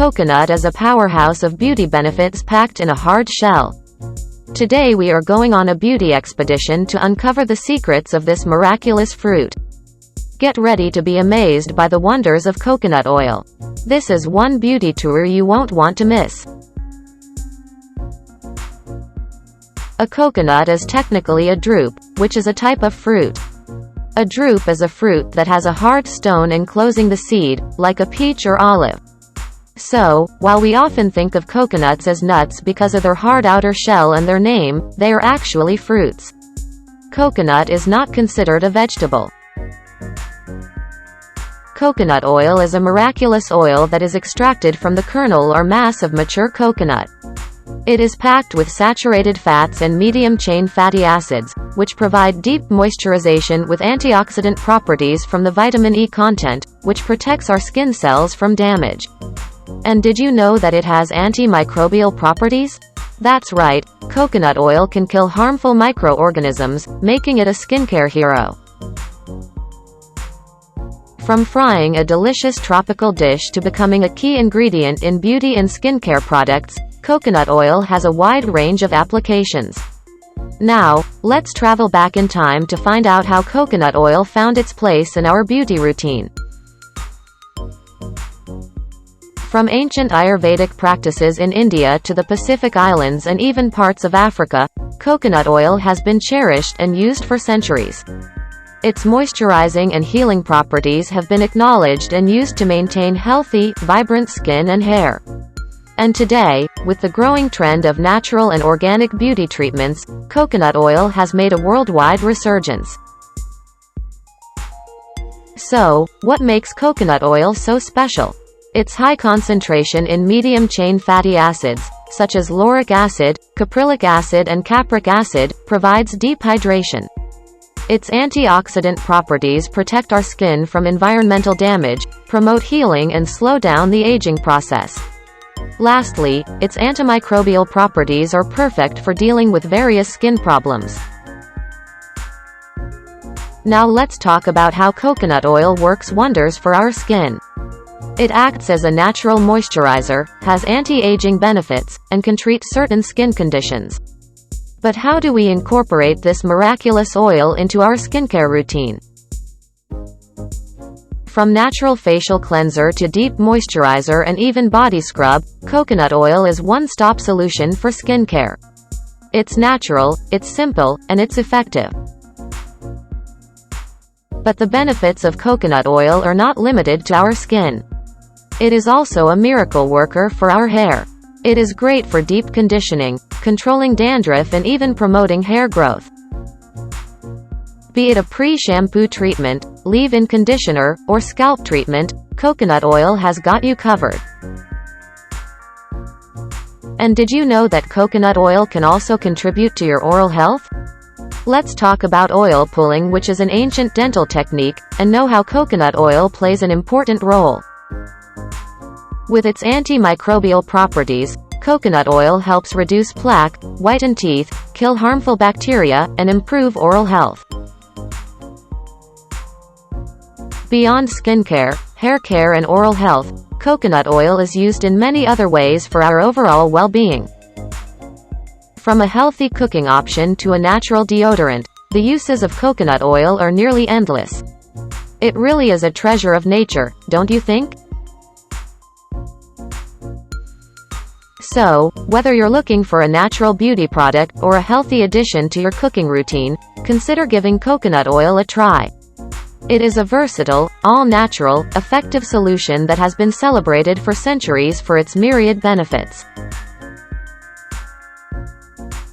coconut is a powerhouse of beauty benefits packed in a hard shell. Today we are going on a beauty expedition to uncover the secrets of this miraculous fruit. Get ready to be amazed by the wonders of coconut oil. This is one beauty tour you won't want to miss. A coconut is technically a drupe, which is a type of fruit. A drupe is a fruit that has a hard stone enclosing the seed, like a peach or olive. So, while we often think of coconuts as nuts because of their hard outer shell and their name, they are actually fruits. Coconut is not considered a vegetable. Coconut oil is a miraculous oil that is extracted from the kernel or mass of mature coconut. It is packed with saturated fats and medium-chain fatty acids, which provide deep moisturization with antioxidant properties from the vitamin E content, which protects our skin cells from damage. And did you know that it has antimicrobial properties? That's right, coconut oil can kill harmful microorganisms, making it a skincare hero. From frying a delicious tropical dish to becoming a key ingredient in beauty and skincare products, coconut oil has a wide range of applications. Now, let's travel back in time to find out how coconut oil found its place in our beauty routine. From ancient Ayurvedic practices in India to the Pacific Islands and even parts of Africa, coconut oil has been cherished and used for centuries. Its moisturizing and healing properties have been acknowledged and used to maintain healthy, vibrant skin and hair. And today, with the growing trend of natural and organic beauty treatments, coconut oil has made a worldwide resurgence. So, what makes coconut oil so special? Its high concentration in medium-chain fatty acids, such as lauric acid, caprylic acid and capric acid, provides deep hydration. Its antioxidant properties protect our skin from environmental damage, promote healing and slow down the aging process. Lastly, its antimicrobial properties are perfect for dealing with various skin problems. Now let's talk about how coconut oil works wonders for our skin. It acts as a natural moisturizer, has anti-aging benefits, and can treat certain skin conditions. But how do we incorporate this miraculous oil into our skincare routine? From natural facial cleanser to deep moisturizer and even body scrub, coconut oil is one-stop solution for skincare. It's natural, it's simple, and it's effective. But the benefits of coconut oil are not limited to our skin. It is also a miracle worker for our hair. It is great for deep conditioning, controlling dandruff and even promoting hair growth. Be it a pre-shampoo treatment, leave-in conditioner, or scalp treatment, coconut oil has got you covered. And did you know that coconut oil can also contribute to your oral health? Let's talk about oil pulling, which is an ancient dental technique, and know how coconut oil plays an important role. With its antimicrobial properties, coconut oil helps reduce plaque, whiten teeth, kill harmful bacteria, and improve oral health. Beyond skincare, hair care and oral health, coconut oil is used in many other ways for our overall well-being. From a healthy cooking option to a natural deodorant, the uses of coconut oil are nearly endless. It really is a treasure of nature, don't you think? So, whether you're looking for a natural beauty product or a healthy addition to your cooking routine, consider giving coconut oil a try. It is a versatile, all-natural, effective solution that has been celebrated for centuries for its myriad benefits.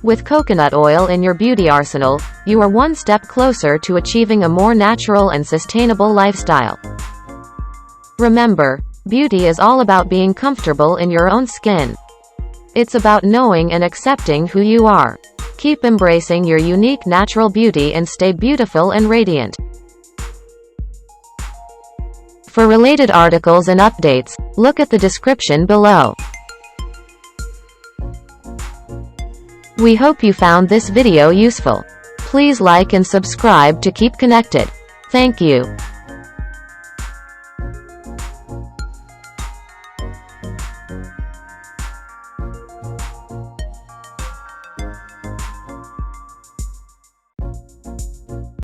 With coconut oil in your beauty arsenal, you are one step closer to achieving a more natural and sustainable lifestyle. Remember, beauty is all about being comfortable in your own skin. It's about knowing and accepting who you are. Keep embracing your unique natural beauty and stay beautiful and radiant. For related articles and updates, look at the description below. We hope you found this video useful. Please like and subscribe to keep connected. Thank you.